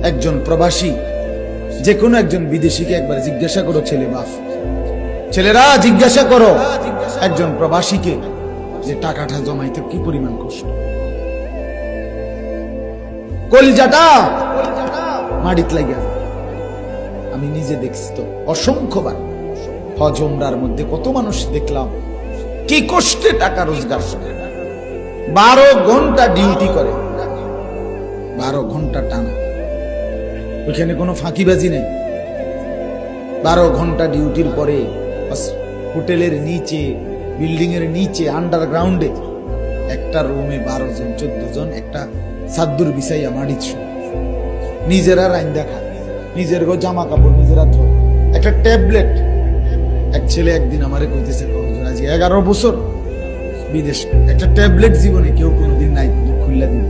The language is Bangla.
একজন প্রবাসী, যে কোনো একজন বিদেশিকে একবার জিজ্ঞাসা করো, ছেলেরা জিজ্ঞাসা করো একজন প্রবাসীকে যে টাকাটা জমাইতে কি পরিমাণ কষ্ট, কলিজাটা মাটিত লাগিয়া। আমি নিজে দেখছি তো অসংখ্যবার হজ উমরার মধ্যে কত মানুষ দেখলাম কি কষ্টে টাকা রোজগার করে, 12 ঘন্টা ডিউটি করে, 12 ঘন্টা টানা, ওইখানে কোনো ফাঁকিবাজি নেই। 12 ঘন্টা ডিউটির পরে হোটেলের নিচে, বিল্ডিং এর নিচে, আন্ডারগ্রাউন্ডে একটা রুমে 12 জন 14 জন একটা সাদ্দুর বিছাইয়া মাটিত শুয়ে, নিজেরা রাইন্দা খায়, নিজের জামা কাপড় নিজেরা ধোয়, একটা ট্যাবলেট। এক ছেলে একদিন আমারে কইতেছে, আজ 11 বছর বিদেশ, একটা ট্যাবলেট জীবনে কেউ কোনোদিন নাই, খুললা দিন